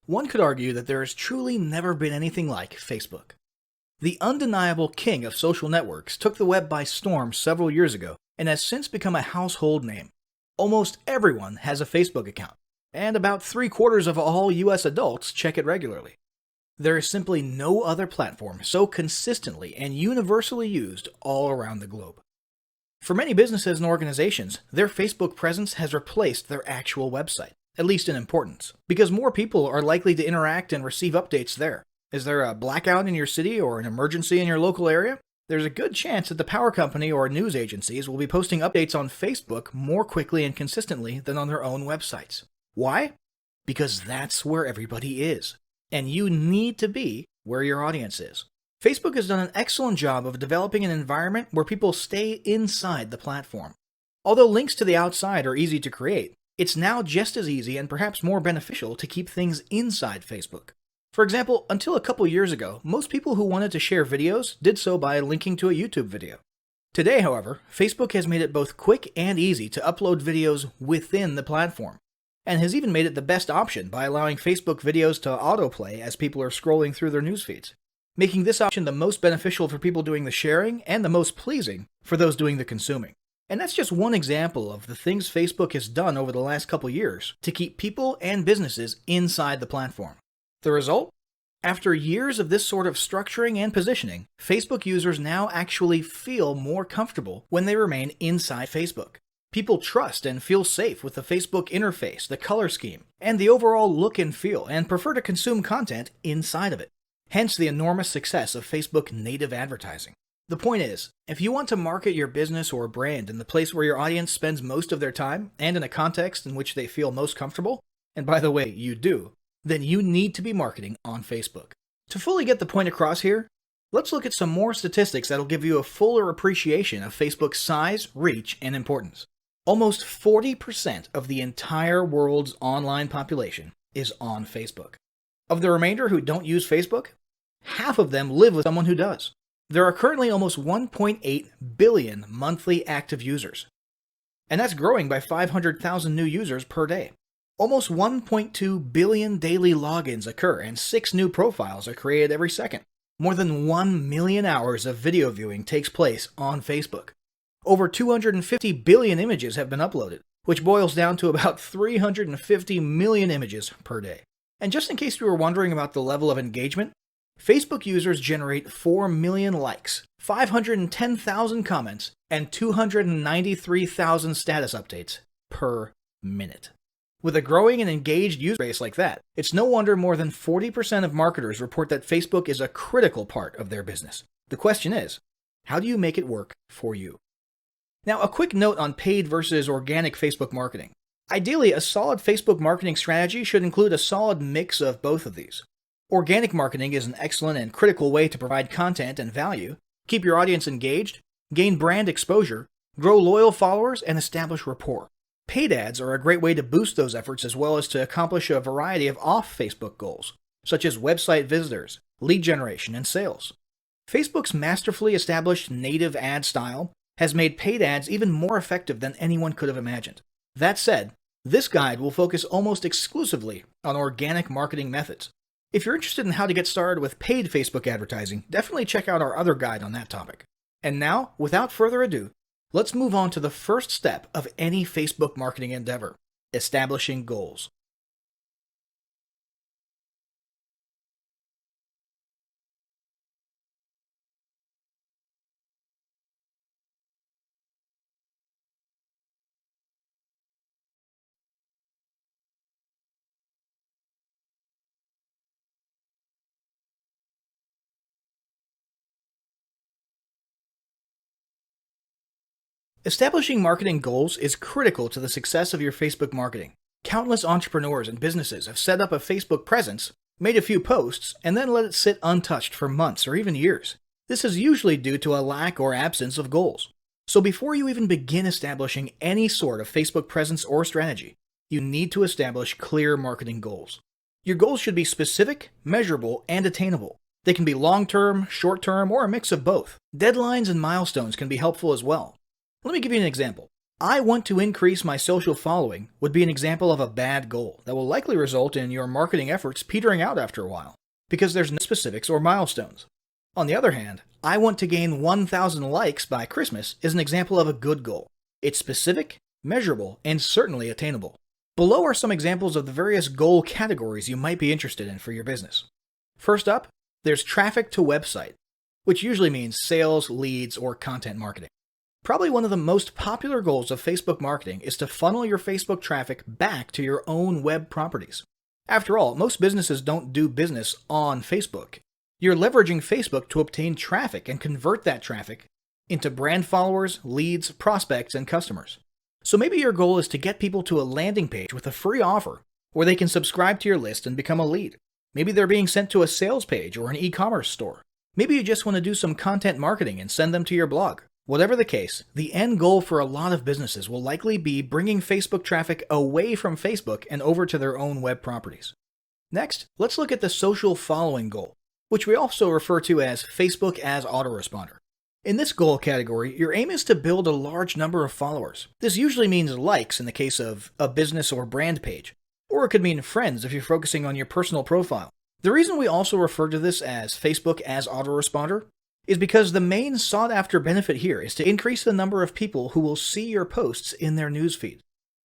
One could argue that there has truly never been anything like Facebook. The undeniable king of social networks took the web by storm several years ago and has since become a household name. Almost everyone has a Facebook account, and about 3/4 of all US adults check it regularly. There is simply no other platform so consistently and universally used all around the globe. For many businesses and organizations, their Facebook presence has replaced their actual website, at least in importance, because more people are likely to interact and receive updates there. Is there a blackout in your city or an emergency in your local area? There's a good chance that the power company or news agencies will be posting updates on Facebook more quickly and consistently than on their own websites. Why? Because that's where everybody is. And you need to be where your audience is. Facebook has done an excellent job of developing an environment where people stay inside the platform. Although links to the outside are easy to create, it's now just as easy and perhaps more beneficial to keep things inside Facebook. For example, until a couple years ago, most people who wanted to share videos did so by linking to a YouTube video. Today, however, Facebook has made it both quick and easy to upload videos within the platform, and has even made it the best option by allowing Facebook videos to autoplay as people are scrolling through their news feeds, making this option the most beneficial for people doing the sharing and the most pleasing for those doing the consuming. And that's just one example of the things Facebook has done over the last couple years to keep people and businesses inside the platform. The result? After years of this sort of structuring and positioning, Facebook users now actually feel more comfortable when they remain inside Facebook. People trust and feel safe with the Facebook interface, the color scheme, and the overall look and feel, and prefer to consume content inside of it. Hence the enormous success of Facebook native advertising. The point is, if you want to market your business or brand in the place where your audience spends most of their time, and in a context in which they feel most comfortable, and by the way, you do, then you need to be marketing on Facebook. To fully get the point across here, let's look at some more statistics that'll give you a fuller appreciation of Facebook's size, reach, and importance. Almost 40% of the entire world's online population is on Facebook. Of the remainder who don't use Facebook, half of them live with someone who does. There are currently almost 1.8 billion monthly active users, and that's growing by 500,000 new users per day. Almost 1.2 billion daily logins occur, and 6 new profiles are created every second. More than 1 million hours of video viewing takes place on Facebook. Over 250 billion images have been uploaded, which boils down to about 350 million images per day. And just in case you were wondering about the level of engagement, Facebook users generate 4 million likes, 510,000 comments, and 293,000 status updates per minute. With a growing and engaged user base like that, it's no wonder more than 40% of marketers report that Facebook is a critical part of their business. The question is, how do you make it work for you? Now, a quick note on paid versus organic Facebook marketing. Ideally, a solid Facebook marketing strategy should include a solid mix of both of these. Organic marketing is an excellent and critical way to provide content and value, keep your audience engaged, gain brand exposure, grow loyal followers, and establish rapport. Paid ads are a great way to boost those efforts as well as to accomplish a variety of off-Facebook goals, such as website visitors, lead generation, and sales. Facebook's masterfully established native ad style has made paid ads even more effective than anyone could have imagined. That said, this guide will focus almost exclusively on organic marketing methods. If you're interested in how to get started with paid Facebook advertising, definitely check out our other guide on that topic. And now, without further ado, let's move on to the first step of any Facebook marketing endeavor: establishing goals. Establishing marketing goals is critical to the success of your Facebook marketing. Countless entrepreneurs and businesses have set up a Facebook presence, made a few posts, and then let it sit untouched for months or even years. This is usually due to a lack or absence of goals. So before you even begin establishing any sort of Facebook presence or strategy, you need to establish clear marketing goals. Your goals should be specific, measurable, and attainable. They can be long-term, short-term, or a mix of both. Deadlines and milestones can be helpful as well. Let me give you an example. I want to increase my social following would be an example of a bad goal that will likely result in your marketing efforts petering out after a while, because there's no specifics or milestones. On the other hand, I want to gain 1,000 likes by Christmas is an example of a good goal. It's specific, measurable, and certainly attainable. Below are some examples of the various goal categories you might be interested in for your business. First up, there's traffic to website, which usually means sales, leads, or content marketing. Probably one of the most popular goals of Facebook marketing is to funnel your Facebook traffic back to your own web properties. After all, most businesses don't do business on Facebook. You're leveraging Facebook to obtain traffic and convert that traffic into brand followers, leads, prospects, and customers. So maybe your goal is to get people to a landing page with a free offer where they can subscribe to your list and become a lead. Maybe they're being sent to a sales page or an e-commerce store. Maybe you just want to do some content marketing and send them to your blog. Whatever the case, the end goal for a lot of businesses will likely be bringing Facebook traffic away from Facebook and over to their own web properties. Next, let's look at the social following goal, which we also refer to as Facebook as autoresponder. In this goal category, your aim is to build a large number of followers. This usually means likes in the case of a business or brand page, or it could mean friends if you're focusing on your personal profile. The reason we also refer to this as Facebook as autoresponder is because the main sought-after benefit here is to increase the number of people who will see your posts in their newsfeed.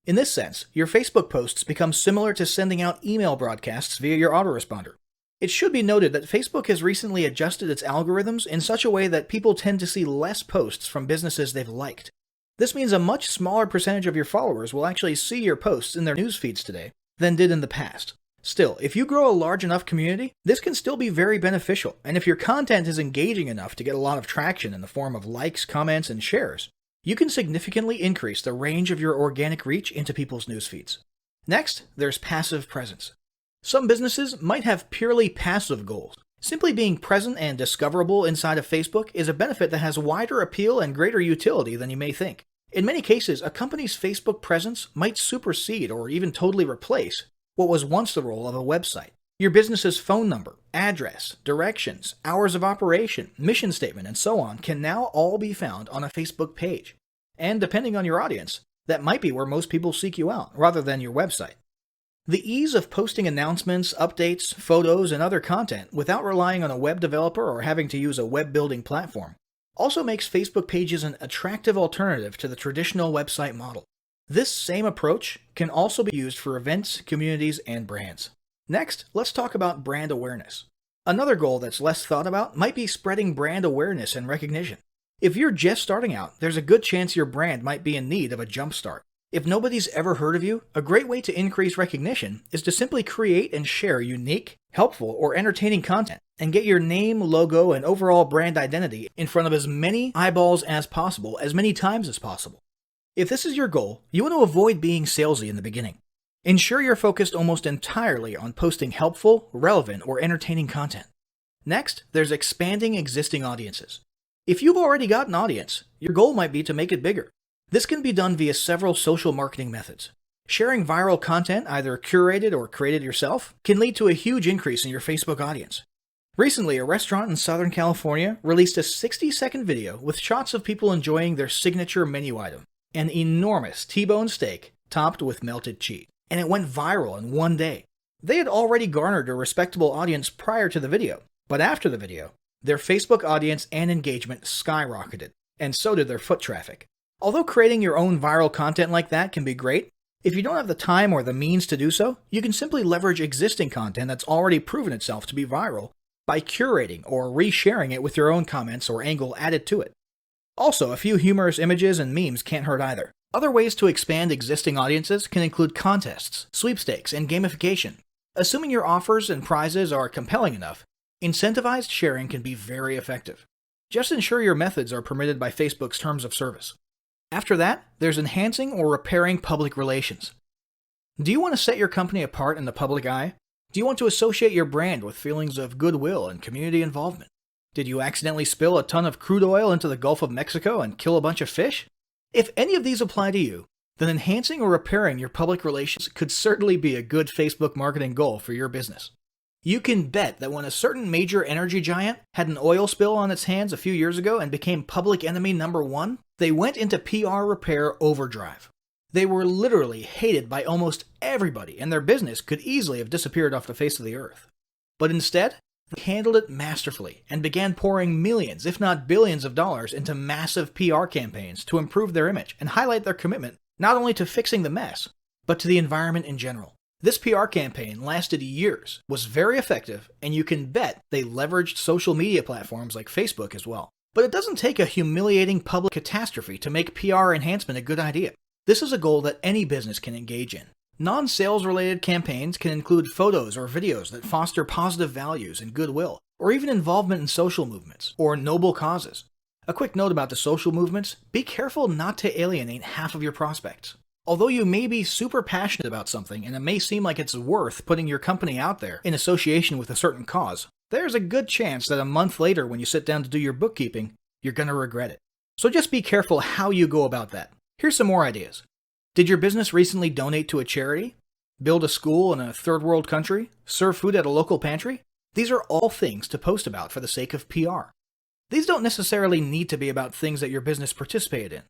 In this sense, your Facebook posts become similar to sending out email broadcasts via your autoresponder. It should be noted that Facebook has recently adjusted its algorithms in such a way that people tend to see less posts from businesses they've liked. This means a much smaller percentage of your followers will actually see your posts in their newsfeeds today than did in the past. Still, if you grow a large enough community, this can still be very beneficial, and if your content is engaging enough to get a lot of traction in the form of likes, comments, and shares, you can significantly increase the range of your organic reach into people's newsfeeds. Next, there's passive presence. Some businesses might have purely passive goals. Simply being present and discoverable inside of Facebook is a benefit that has wider appeal and greater utility than you may think. In many cases, a company's Facebook presence might supersede or even totally replace what was once the role of a website. Your business's phone number, address, directions, hours of operation, mission statement, and so on can now all be found on a Facebook page. And depending on your audience, that might be where most people seek you out, rather than your website. The ease of posting announcements, updates, photos, and other content without relying on a web developer or having to use a web building platform also makes Facebook pages an attractive alternative to the traditional website model. This same approach can also be used for events, communities, and brands. Next, let's talk about brand awareness. Another goal that's less thought about might be spreading brand awareness and recognition. If you're just starting out, there's a good chance your brand might be in need of a jump start. If nobody's ever heard of you, a great way to increase recognition is to simply create and share unique, helpful, or entertaining content and get your name, logo, and overall brand identity in front of as many eyeballs as possible, as many times as possible. If this is your goal, you want to avoid being salesy in the beginning. Ensure you're focused almost entirely on posting helpful, relevant, or entertaining content. Next, there's expanding existing audiences. If you've already got an audience, your goal might be to make it bigger. This can be done via several social marketing methods. Sharing viral content, either curated or created yourself, can lead to a huge increase in your Facebook audience. Recently, a restaurant in Southern California released a 60-second video with shots of people enjoying their signature menu item, an enormous T-bone steak topped with melted cheese, and it went viral in one day. They had already garnered a respectable audience prior to the video, but after the video, their Facebook audience and engagement skyrocketed, and so did their foot traffic. Although creating your own viral content like that can be great, if you don't have the time or the means to do so, you can simply leverage existing content that's already proven itself to be viral by curating or resharing it with your own comments or angle added to it. Also, a few humorous images and memes can't hurt either. Other ways to expand existing audiences can include contests, sweepstakes, and gamification. Assuming your offers and prizes are compelling enough, incentivized sharing can be very effective. Just ensure your methods are permitted by Facebook's terms of service. After that, there's enhancing or repairing public relations. Do you want to set your company apart in the public eye? Do you want to associate your brand with feelings of goodwill and community involvement? Did you accidentally spill a ton of crude oil into the Gulf of Mexico and kill a bunch of fish? If any of these apply to you, then enhancing or repairing your public relations could certainly be a good Facebook marketing goal for your business. You can bet that when a certain major energy giant had an oil spill on its hands a few years ago and became public enemy number one, they went into PR repair overdrive. They were literally hated by almost everybody, and their business could easily have disappeared off the face of the earth. But instead, they handled it masterfully and began pouring millions, if not billions of dollars into massive PR campaigns to improve their image and highlight their commitment not only to fixing the mess, but to the environment in general. This PR campaign lasted years, was very effective, and you can bet they leveraged social media platforms like Facebook as well. But it doesn't take a humiliating public catastrophe to make PR enhancement a good idea. This is a goal that any business can engage in. Non-sales related campaigns can include photos or videos that foster positive values and goodwill, or even involvement in social movements or noble causes. A quick note about the social movements: be careful not to alienate half of your prospects. Although you may be super passionate about something and it may seem like it's worth putting your company out there in association with a certain cause, there's a good chance that a month later when you sit down to do your bookkeeping, you're going to regret it. So just be careful how you go about that. Here's some more ideas. Did your business recently donate to a charity? Build a school in a third world country? Serve food at a local pantry? These are all things to post about for the sake of PR. These don't necessarily need to be about things that your business participated in.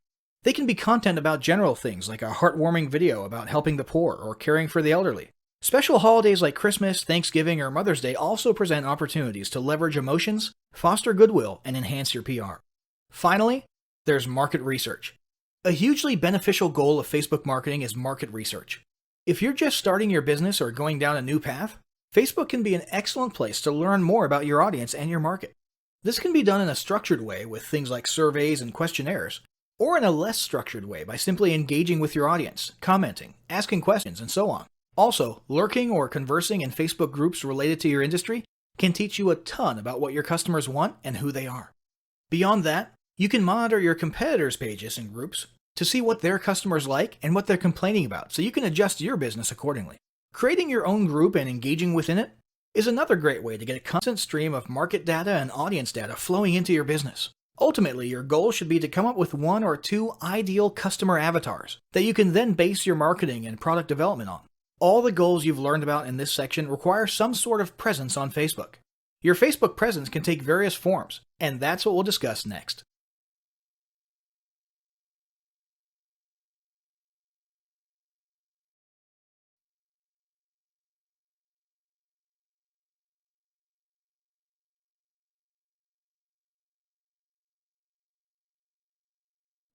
They can be content about general things like a heartwarming video about helping the poor or caring for the elderly. Special holidays like Christmas, Thanksgiving, or Mother's Day also present opportunities to leverage emotions, foster goodwill, and enhance your PR. Finally, there's market research. A hugely beneficial goal of Facebook marketing is market research. If you're just starting your business or going down a new path, Facebook can be an excellent place to learn more about your audience and your market. This can be done in a structured way with things like surveys and questionnaires, or in a less structured way by simply engaging with your audience, commenting, asking questions, and so on. Also, lurking or conversing in Facebook groups related to your industry can teach you a ton about what your customers want and who they are. Beyond that, you can monitor your competitors' pages and groups to see what their customers like and what they're complaining about, so you can adjust your business accordingly. Creating your own group and engaging within it is another great way to get a constant stream of market data and audience data flowing into your business. Ultimately, your goal should be to come up with 1 or 2 ideal customer avatars that you can then base your marketing and product development on. All the goals you've learned about in this section require some sort of presence on Facebook. Your Facebook presence can take various forms, and that's what we'll discuss next.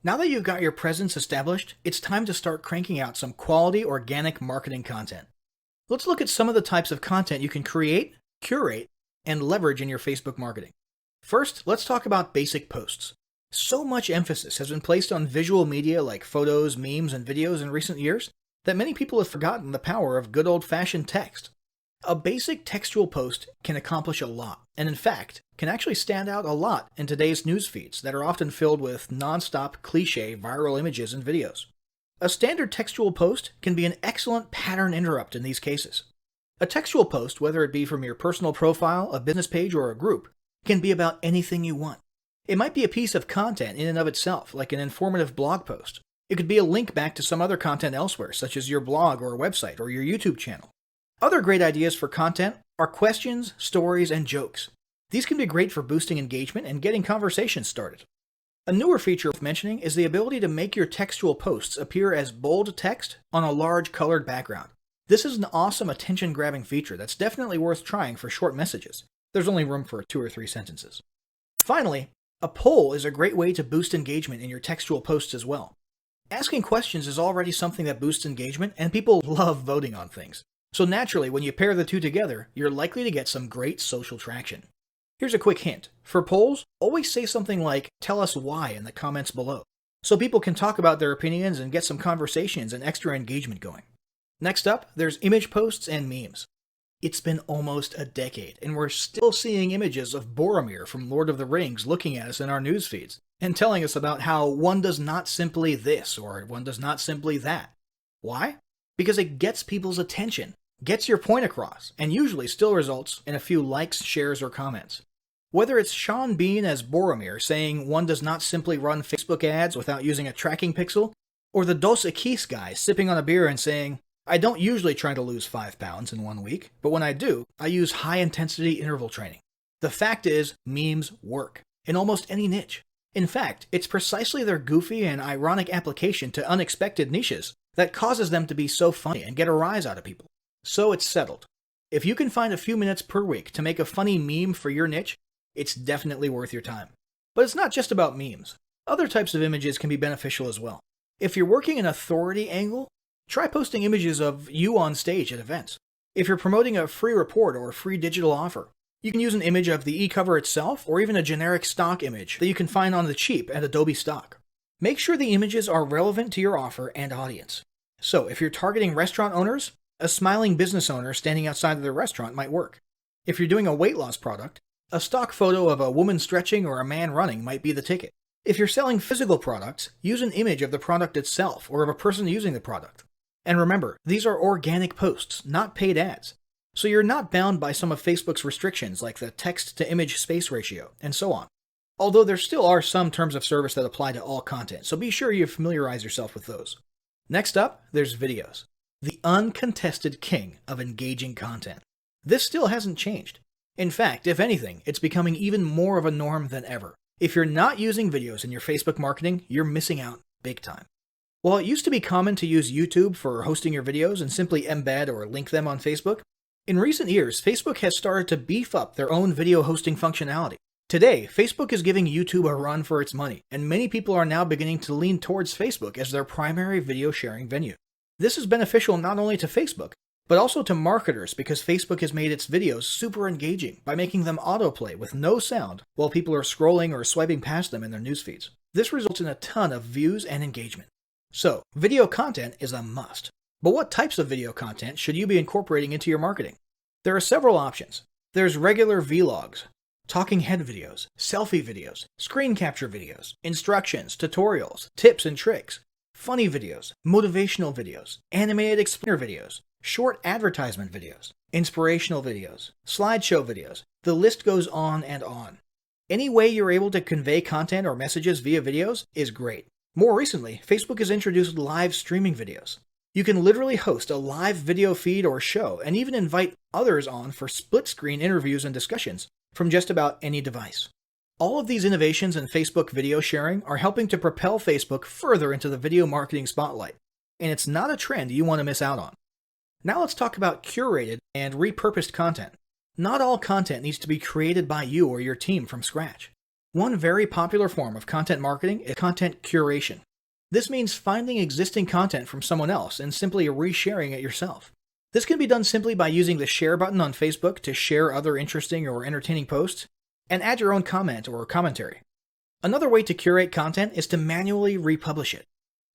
Now that you've got your presence established, it's time to start cranking out some quality organic marketing content. Let's look at some of the types of content you can create, curate, and leverage in your Facebook marketing. First, let's talk about basic posts. So much emphasis has been placed on visual media like photos, memes, and videos in recent years that many people have forgotten the power of good old-fashioned text. A basic textual post can accomplish a lot, and in fact, can actually stand out a lot in today's news feeds that are often filled with non-stop cliché viral images and videos. A standard textual post can be an excellent pattern interrupt in these cases. A textual post, whether it be from your personal profile, a business page, or a group, can be about anything you want. It might be a piece of content in and of itself, like an informative blog post. It could be a link back to some other content elsewhere, such as your blog or website or your YouTube channel. Other great ideas for content are questions, stories, and jokes. These can be great for boosting engagement and getting conversations started. A newer feature worth mentioning is the ability to make your textual posts appear as bold text on a large colored background. This is an awesome attention-grabbing feature that's definitely worth trying for short messages. There's only room for 2 or 3 sentences. Finally, a poll is a great way to boost engagement in your textual posts as well. Asking questions is already something that boosts engagement, and people love voting on things. So naturally, when you pair the two together, you're likely to get some great social traction. Here's a quick hint. For polls, always say something like, "Tell us why" in the comments below, so people can talk about their opinions and get some conversations and extra engagement going. Next up, there's image posts and memes. It's been almost a decade, and we're still seeing images of Boromir from Lord of the Rings looking at us in our news feeds, and telling us about how one does not simply this, or one does not simply that. Why? Because it gets people's attention, gets your point across, and usually still results in a few likes, shares, or comments. Whether it's Sean Bean as Boromir saying one does not simply run Facebook ads without using a tracking pixel, or the Dos Equis guy sipping on a beer and saying, I don't usually try to lose 5 pounds in 1 week, but when I do, I use high-intensity interval training. The fact is, memes work in almost any niche. In fact, it's precisely their goofy and ironic application to unexpected niches that causes them to be so funny and get a rise out of people. So it's settled. If you can find a few minutes per week to make a funny meme for your niche, it's definitely worth your time. But it's not just about memes. Other types of images can be beneficial as well. If you're working an authority angle, try posting images of you on stage at events. If you're promoting a free report or a free digital offer, you can use an image of the e-cover itself or even a generic stock image that you can find on the cheap at Adobe Stock. Make sure the images are relevant to your offer and audience. So if you're targeting restaurant owners, a smiling business owner standing outside of their restaurant might work. If you're doing a weight loss product, a stock photo of a woman stretching or a man running might be the ticket. If you're selling physical products, use an image of the product itself or of a person using the product. And remember, these are organic posts, not paid ads. So you're not bound by some of Facebook's restrictions like the text-to-image space ratio, and so on. Although there still are some terms of service that apply to all content, so be sure you familiarize yourself with those. Next up, there's videos. The uncontested king of engaging content. This still hasn't changed. In fact, if anything, it's becoming even more of a norm than ever. If you're not using videos in your Facebook marketing, you're missing out big time. While it used to be common to use YouTube for hosting your videos and simply embed or link them on Facebook, in recent years, Facebook has started to beef up their own video hosting functionality. Today, Facebook is giving YouTube a run for its money, and many people are now beginning to lean towards Facebook as their primary video sharing venue. This is beneficial not only to Facebook, but also to marketers because Facebook has made its videos super engaging by making them autoplay with no sound while people are scrolling or swiping past them in their news feeds. This results in a ton of views and engagement. So, video content is a must. But what types of video content should you be incorporating into your marketing? There are several options. There's regular vlogs, talking head videos, selfie videos, screen capture videos, instructions, tutorials, tips and tricks, funny videos, motivational videos, animated explainer videos, short advertisement videos, inspirational videos, slideshow videos. The list goes on and on. Any way you're able to convey content or messages via videos is great. More recently, Facebook has introduced live streaming videos. You can literally host a live video feed or show and even invite others on for split-screen interviews and discussions from just about any device. All of these innovations in Facebook video sharing are helping to propel Facebook further into the video marketing spotlight, and it's not a trend you want to miss out on. Now let's talk about curated and repurposed content. Not all content needs to be created by you or your team from scratch. One very popular form of content marketing is content curation. This means finding existing content from someone else and simply resharing it yourself. This can be done simply by using the share button on Facebook to share other interesting or entertaining posts and add your own comment or commentary. Another way to curate content is to manually republish it.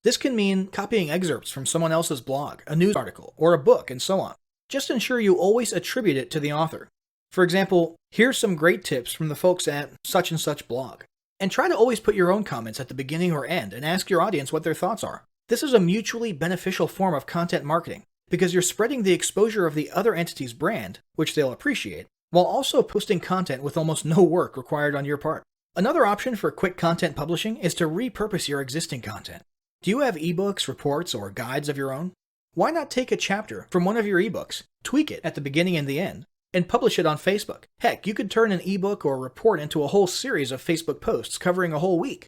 This can mean copying excerpts from someone else's blog, a news article, or a book, and so on. Just ensure you always attribute it to the author. For example, here's some great tips from the folks at such and such blog. And try to always put your own comments at the beginning or end and ask your audience what their thoughts are. This is a mutually beneficial form of content marketing because you're spreading the exposure of the other entity's brand, which they'll appreciate, while also posting content with almost no work required on your part. Another option for quick content publishing is to repurpose your existing content. Do you have ebooks, reports, or guides of your own? Why not take a chapter from one of your ebooks, tweak it at the beginning and the end, and publish it on Facebook? Heck, you could turn an ebook or report into a whole series of Facebook posts covering a whole week.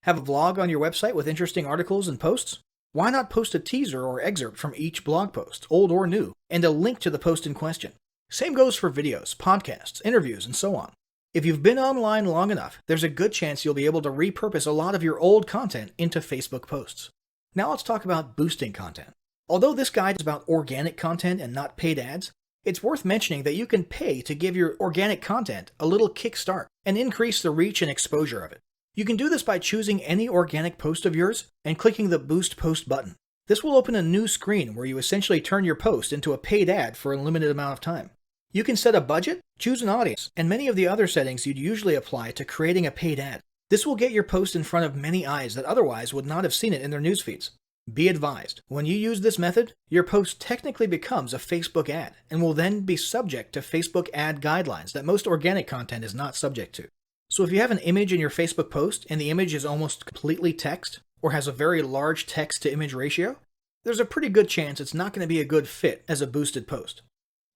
Have a blog on your website with interesting articles and posts? Why not post a teaser or excerpt from each blog post, old or new, and a link to the post in question? Same goes for videos, podcasts, interviews, and so on. If you've been online long enough, there's a good chance you'll be able to repurpose a lot of your old content into Facebook posts. Now let's talk about boosting content. Although this guide is about organic content and not paid ads, it's worth mentioning that you can pay to give your organic content a little kickstart and increase the reach and exposure of it. You can do this by choosing any organic post of yours and clicking the Boost Post button. This will open a new screen where you essentially turn your post into a paid ad for a limited amount of time. You can set a budget, choose an audience, and many of the other settings you'd usually apply to creating a paid ad. This will get your post in front of many eyes that otherwise would not have seen it in their news feeds. Be advised, when you use this method, your post technically becomes a Facebook ad and will then be subject to Facebook ad guidelines that most organic content is not subject to. So if you have an image in your Facebook post and the image is almost completely text or has a very large text-to-image ratio, there's a pretty good chance it's not going to be a good fit as a boosted post.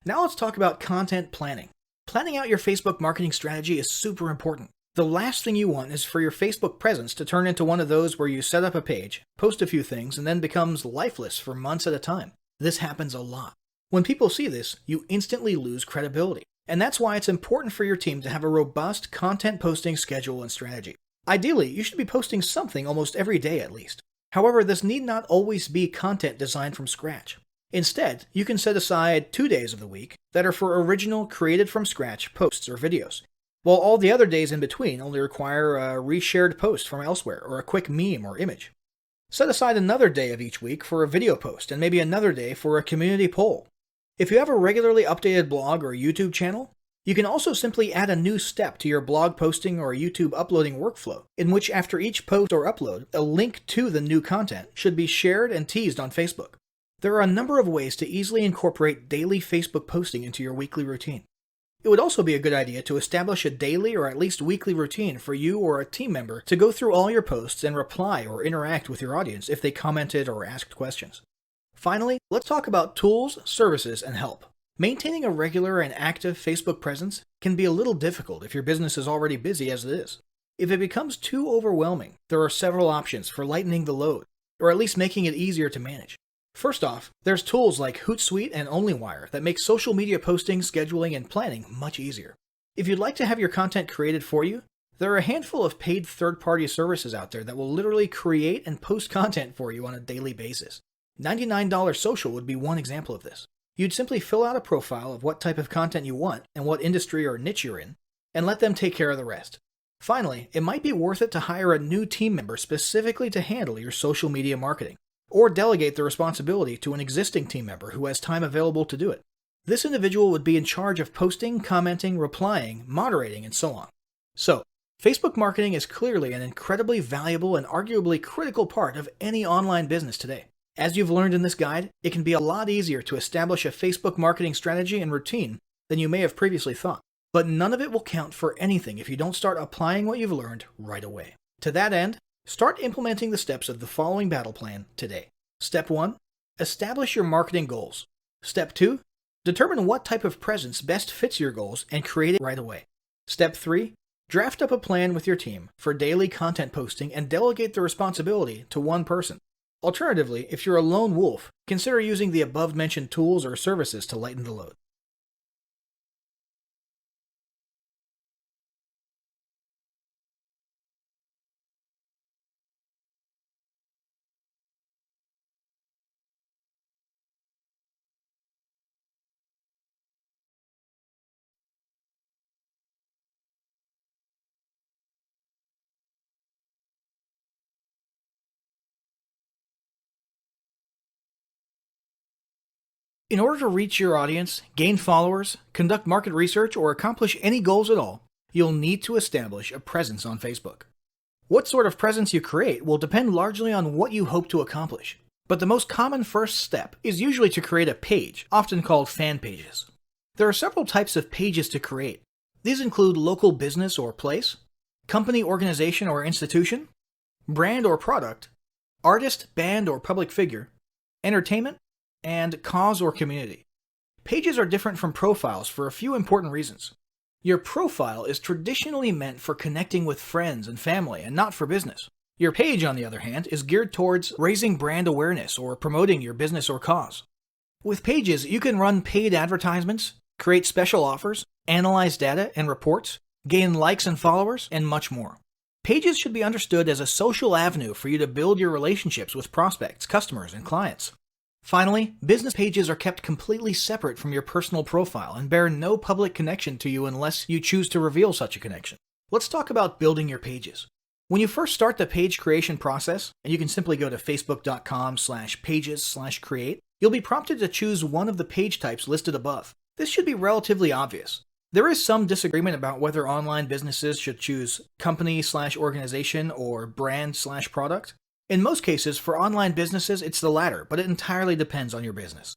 Now let's talk about content planning. Planning out your Facebook marketing strategy is super important. The last thing you want is for your Facebook presence to turn into one of those where you set up a page, post a few things, and then becomes lifeless for months at a time. This happens a lot. When people see this, you instantly lose credibility. And that's why it's important for your team to have a robust content posting schedule and strategy. Ideally, you should be posting something almost every day at least. However, this need not always be content designed from scratch. Instead, you can set aside 2 days of the week that are for original, created from scratch posts or videos, while all the other days in between only require a reshared post from elsewhere or a quick meme or image. Set aside another day of each week for a video post and maybe another day for a community poll. If you have a regularly updated blog or YouTube channel, you can also simply add a new step to your blog posting or YouTube uploading workflow, in which after each post or upload, a link to the new content should be shared and teased on Facebook. There are a number of ways to easily incorporate daily Facebook posting into your weekly routine. It would also be a good idea to establish a daily or at least weekly routine for you or a team member to go through all your posts and reply or interact with your audience if they commented or asked questions. Finally, let's talk about tools, services, and help. Maintaining a regular and active Facebook presence can be a little difficult if your business is already busy as it is. If it becomes too overwhelming, there are several options for lightening the load, or at least making it easier to manage. First off, there's tools like Hootsuite and OnlyWire that make social media posting, scheduling, and planning much easier. If you'd like to have your content created for you, there are a handful of paid third-party services out there that will literally create and post content for you on a daily basis. $99 Social would be one example of this. You'd simply fill out a profile of what type of content you want and what industry or niche you're in, and let them take care of the rest. Finally, it might be worth it to hire a new team member specifically to handle your social media marketing, or delegate the responsibility to an existing team member who has time available to do it. This individual would be in charge of posting, commenting, replying, moderating, and so on. So, Facebook marketing is clearly an incredibly valuable and arguably critical part of any online business today. As you've learned in this guide, it can be a lot easier to establish a Facebook marketing strategy and routine than you may have previously thought. But none of it will count for anything if you don't start applying what you've learned right away. To that end, start implementing the steps of the following battle plan today. Step 1. Establish your marketing goals. Step 2. Determine what type of presence best fits your goals and create it right away. Step 3. Draft up a plan with your team for daily content posting and delegate the responsibility to one person. Alternatively, if you're a lone wolf, consider using the above-mentioned tools or services to lighten the load. In order to reach your audience, gain followers, conduct market research, or accomplish any goals at all, you'll need to establish a presence on Facebook. What sort of presence you create will depend largely on what you hope to accomplish. But the most common first step is usually to create a page, often called fan pages. There are several types of pages to create. These include local business or place, company, organization, or institution, brand or product, artist, band, or public figure, entertainment, and cause or community. Pages are different from profiles for a few important reasons. Your profile is traditionally meant for connecting with friends and family and not for business. Your page, on the other hand, is geared towards raising brand awareness or promoting your business or cause. With pages, you can run paid advertisements, create special offers, analyze data and reports, gain likes and followers, and much more. Pages should be understood as a social avenue for you to build your relationships with prospects, customers, and clients. Finally, business pages are kept completely separate from your personal profile and bear no public connection to you unless you choose to reveal such a connection. Let's talk about building your pages. When you first start the page creation process, and you can simply go to facebook.com/pages/create, you'll be prompted to choose one of the page types listed above. This should be relatively obvious. There is some disagreement about whether online businesses should choose company/organization or brand/product. In most cases, for online businesses, it's the latter, but it entirely depends on your business.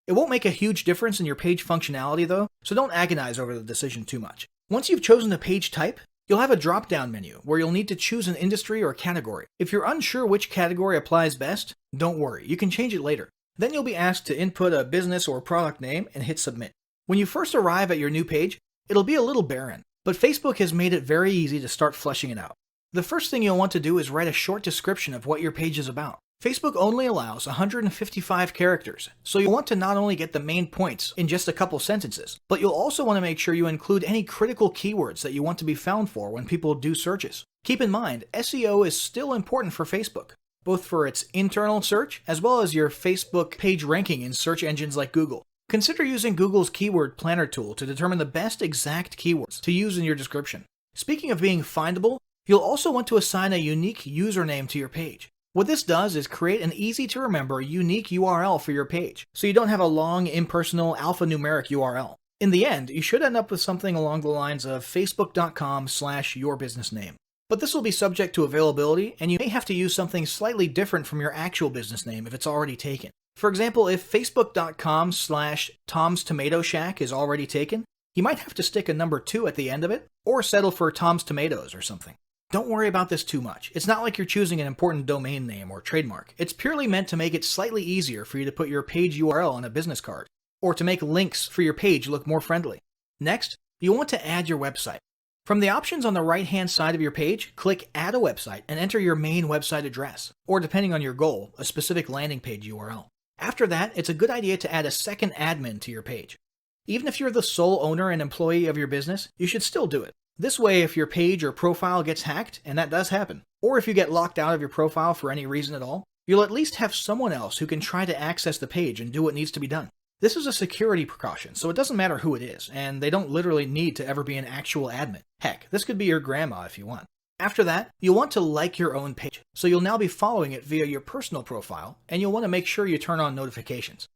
It won't make a huge difference in your page functionality though, so don't agonize over the decision too much. Once you've chosen a page type, You'll have a drop-down menu where you'll need to choose an industry or category. If you're unsure which category applies best, don't worry, you can change it later. Then you'll be asked to input a business or product name and hit submit. When you first arrive at your new page, it'll be a little barren, but Facebook has made it very easy to start fleshing it out. The first thing you'll want to do is write a short description of what your page is about. Facebook only allows 155 characters, so you'll want to not only get the main points in just a couple sentences, but you'll also want to make sure you include any critical keywords that you want to be found for when people do searches. Keep in mind, SEO is still important for Facebook, both for its internal search as well as your Facebook page ranking in search engines like Google. Consider using Google's Keyword Planner tool to determine the best exact keywords to use in your description. Speaking of being findable, you'll also want to assign a unique username to your page. What this does is create an easy-to-remember unique URL for your page, so you don't have a long, impersonal, alphanumeric URL. In the end, you should end up with something along the lines of facebook.com/yourbusinessname. But this will be subject to availability, and you may have to use something slightly different from your actual business name if it's already taken. For example, if facebook.com/Tom's Tomato Shack is already taken, you might have to stick a number 2 at the end of it, or settle for Tom's Tomatoes or something. Don't worry about this too much. It's not like you're choosing an important domain name or trademark. It's purely meant to make it slightly easier for you to put your page URL on a business card, or to make links for your page look more friendly. Next, you'll want to add your website. From the options on the right-hand side of your page, click Add a Website and enter your main website address, or depending on your goal, a specific landing page URL. After that, it's a good idea to add a second admin to your page. Even if you're the sole owner and employee of your business, you should still do it. This way, if your page or profile gets hacked, and that does happen, or if you get locked out of your profile for any reason at all, you'll at least have someone else who can try to access the page and do what needs to be done. This is a security precaution, so it doesn't matter who it is, and they don't literally need to ever be an actual admin. Heck, this could be your grandma if you want. After that, you'll want to like your own page, so you'll now be following it via your personal profile, and you'll want to make sure you turn on notifications.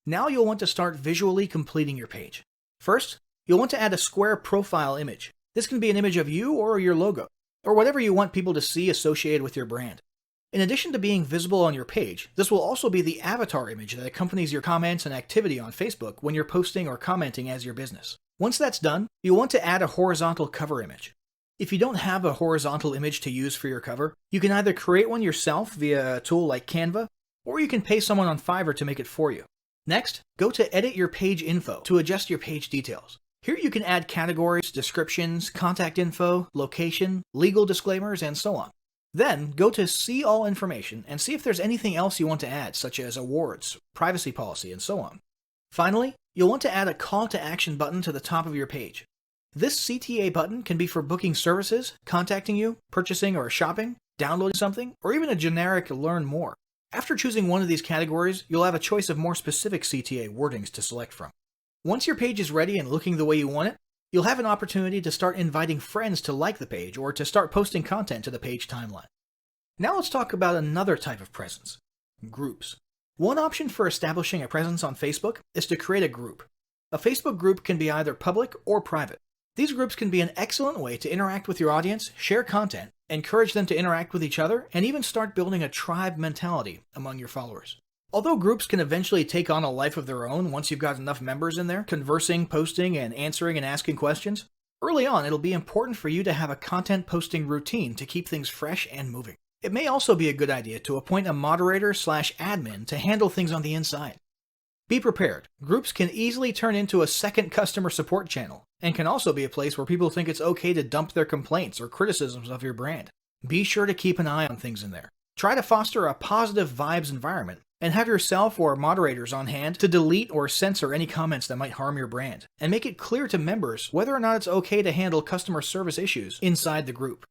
Now you'll want to start visually completing your page. First, you'll want to add a square profile image. This can be an image of you or your logo, or whatever you want people to see associated with your brand. In addition to being visible on your page, this will also be the avatar image that accompanies your comments and activity on Facebook when you're posting or commenting as your business. Once that's done, you'll want to add a horizontal cover image. If you don't have a horizontal image to use for your cover, you can either create one yourself via a tool like Canva, or you can pay someone on Fiverr to make it for you. Next, go to Edit Your Page Info to adjust your page details. Here you can add categories, descriptions, contact info, location, legal disclaimers, and so on. Then, go to See All Information and see if there's anything else you want to add, such as awards, privacy policy, and so on. Finally, you'll want to add a call to action button to the top of your page. This CTA button can be for booking services, contacting you, purchasing or shopping, downloading something, or even a generic Learn More. After choosing one of these categories, you'll have a choice of more specific CTA wordings to select from. Once your page is ready and looking the way you want it, you'll have an opportunity to start inviting friends to like the page or to start posting content to the page timeline. Now let's talk about another type of presence: groups. One option for establishing a presence on Facebook is to create a group. A Facebook group can be either public or private. These groups can be an excellent way to interact with your audience, share content, encourage them to interact with each other, and even start building a tribe mentality among your followers. Although groups can eventually take on a life of their own once you've got enough members in there, conversing, posting, and answering and asking questions, early on it'll be important for you to have a content posting routine to keep things fresh and moving. It may also be a good idea to appoint a moderator/admin to handle things on the inside. Be prepared. Groups can easily turn into a second customer support channel, and can also be a place where people think it's okay to dump their complaints or criticisms of your brand. Be sure to keep an eye on things in there. Try to foster a positive vibes environment, and have yourself or moderators on hand to delete or censor any comments that might harm your brand, and make it clear to members whether or not it's okay to handle customer service issues inside the group.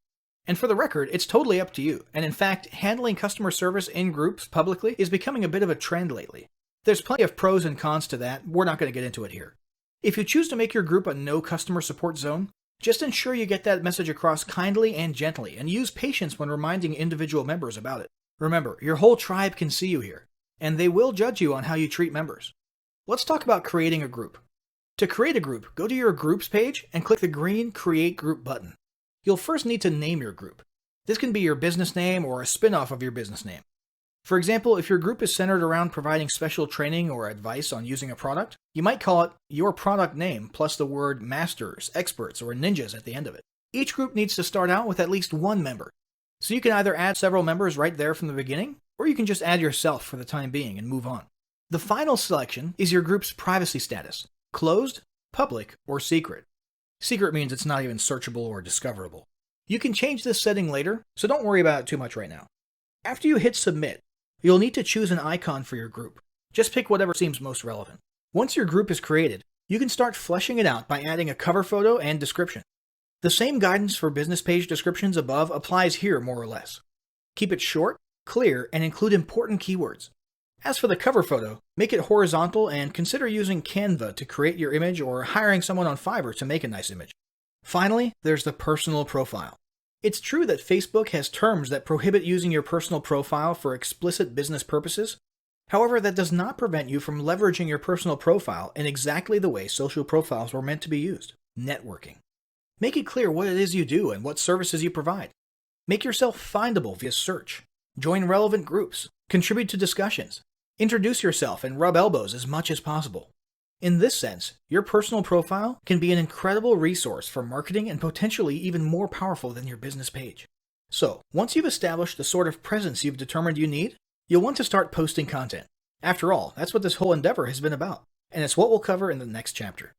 And for the record, it's totally up to you, and in fact, handling customer service in groups publicly is becoming a bit of a trend lately. There's plenty of pros and cons to that, we're not going to get into it here. If you choose to make your group a no customer support zone, just ensure you get that message across kindly and gently, and use patience when reminding individual members about it. Remember, your whole tribe can see you here, and they will judge you on how you treat members. Let's talk about creating a group. To create a group, go to your Groups page and click the green Create Group button. You'll first need to name your group. This can be your business name or a spin-off of your business name. For example, if your group is centered around providing special training or advice on using a product, you might call it Your Product Name plus the word Masters, Experts, or Ninjas at the end of it. Each group needs to start out with at least one member, so you can either add several members right there from the beginning, or you can just add yourself for the time being and move on. The final selection is your group's privacy status: closed, public, or secret. Secret means it's not even searchable or discoverable. You can change this setting later, so don't worry about it too much right now. After you hit submit, you'll need to choose an icon for your group. Just pick whatever seems most relevant. Once your group is created, you can start fleshing it out by adding a cover photo and description. The same guidance for business page descriptions above applies here more or less. Keep it short, clear, and include important keywords. As for the cover photo, make it horizontal and consider using Canva to create your image or hiring someone on Fiverr to make a nice image. Finally, there's the personal profile. It's true that Facebook has terms that prohibit using your personal profile for explicit business purposes. However, that does not prevent you from leveraging your personal profile in exactly the way social profiles were meant to be used: networking. Make it clear what it is you do and what services you provide. Make yourself findable via search. Join relevant groups. Contribute to discussions. Introduce yourself and rub elbows as much as possible. In this sense, your personal profile can be an incredible resource for marketing and potentially even more powerful than your business page. So, once you've established the sort of presence you've determined you need, you'll want to start posting content. After all, that's what this whole endeavor has been about, and it's what we'll cover in the next chapter.